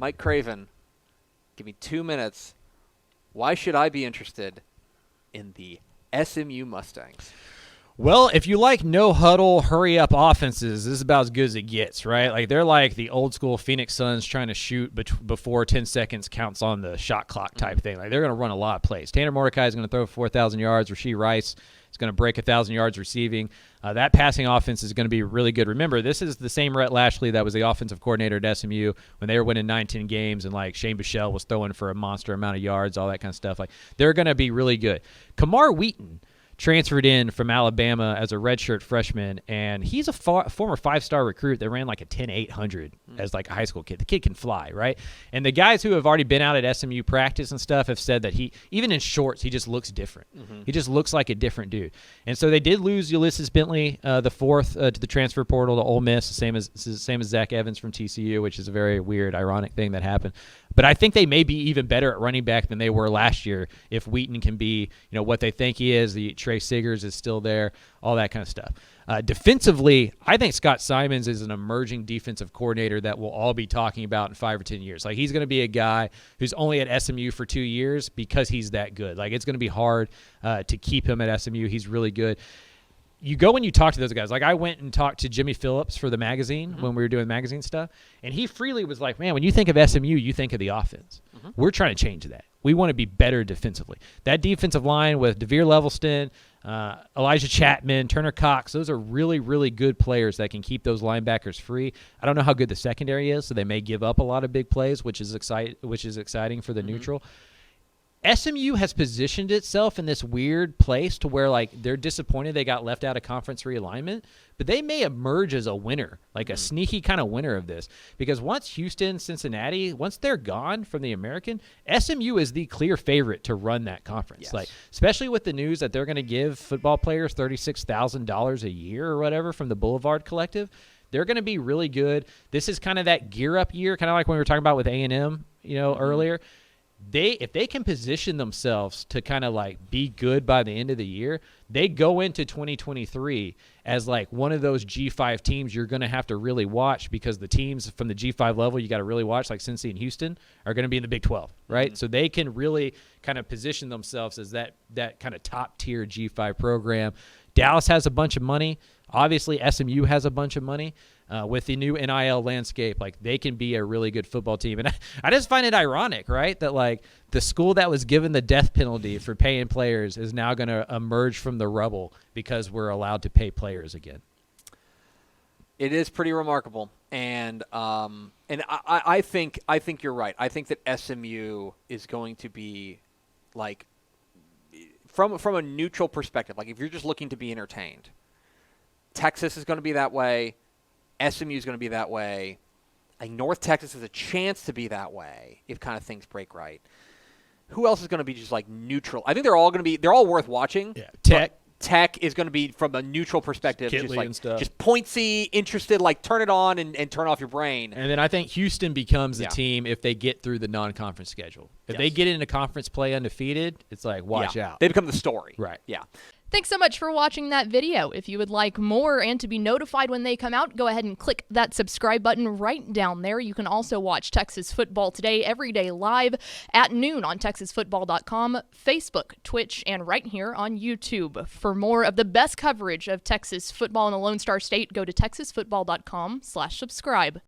Mike Craven, give me 2 minutes. Why should I be interested in the SMU Mustangs? Well, if you like no-huddle, hurry-up offenses, this is about as good as it gets, right? Like, they're like the old-school Phoenix Suns trying to shoot before 10 seconds counts on the shot clock type thing. Like, they're going to run a lot of plays. Tanner Mordecai is going to throw 4,000 yards. Rasheed Rice is going to break 1,000 yards receiving. That passing offense is going to be really good. Remember, this is the same Rhett Lashley that was the offensive coordinator at SMU when they were winning 19 games, and, like, Shane Buechele was throwing for a monster amount of yards, all that kind of stuff. Like, they're going to be really good. Kamar Wheaton transferred in from Alabama as a redshirt freshman, and he's a former five-star recruit that ran like a 10-800 as like a high school kid. The kid can fly, right? And the guys who have already been out at SMU practice and stuff have said that he, even in shorts, he just looks different. He just looks like a different dude. And so they did lose Ulysses Bentley, the fourth, to the transfer portal to Ole Miss, same as Zach Evans from TCU, which is a very weird, ironic thing that happened. But I think they may be even better at running back than they were last year if Wheaton can be, what they think he is. The Trey Siggers is still there, all that kind of stuff. Defensively, I think Scott Simons is an emerging defensive coordinator that we'll all be talking about in 5 or 10 years. Like, he's going to be a guy who's only at SMU for 2 years because he's that good. Like, it's going to be hard to keep him at SMU. He's really good. You go and you talk to those guys. Like, I went and talked to Jimmy Phillips for the magazine when we were doing magazine stuff, and he freely was like, man, when you think of SMU, you think of the offense. We're trying to change that. We want to be better defensively. That defensive line with DeVere Levelston, Elijah Chapman, Turner Cox, those are really, really good players that can keep those linebackers free. I don't know how good the secondary is, so they may give up a lot of big plays, which is exciting for the neutral. SMU has positioned itself in this weird place to where, like, they're disappointed they got left out of conference realignment, but they may emerge as a winner, like a sneaky kind of winner of this. Because once Houston, Cincinnati, once they're gone from the American, SMU is the clear favorite to run that conference. Yes. Like, especially with the news that they're going to give football players $36,000 a year or whatever from the Boulevard Collective. They're going to be really good. This is kind of that gear-up year, kind of like when we were talking about with A&M, earlier. If they can position themselves to kind of like be good by the end of the year, they go into 2023 as like one of those G5 teams you're going to have to really watch, because the teams from the G5 level you got to really watch, like Cincy and Houston, are going to be in the Big 12, right? So they can really kind of position themselves as that kind of top-tier G5 program. Dallas has a bunch of money. Obviously, SMU has a bunch of money. With the new NIL landscape, like, they can be a really good football team. And I just find it ironic, right, that, like, the school that was given the death penalty for paying players is now going to emerge from the rubble because we're allowed to pay players again. It is pretty remarkable, and I think you're right. I think that SMU is going to be, like, from a neutral perspective, like, if you're just looking to be entertained, Texas is going to be that way. SMU is going to be that way. I think North Texas has a chance to be that way if kind of things break right. Who else is going to be just like neutral? I think they're all worth watching. Yeah. Tech is going to be from a neutral perspective, just like, and stuff. Just pointsy, interested, like turn it on and turn off your brain. And then I think Houston becomes a team if they get through the non-conference schedule. If they get into conference play undefeated, it's like, watch out. They become the story. Right. Yeah. Thanks so much for watching that video. If you would like more and to be notified when they come out, go ahead and click that subscribe button right down there. You can also watch Texas Football Today every day live at noon on TexasFootball.com, Facebook, Twitch, and right here on YouTube. For more of the best coverage of Texas football in the Lone Star State, go to TexasFootball.com/subscribe.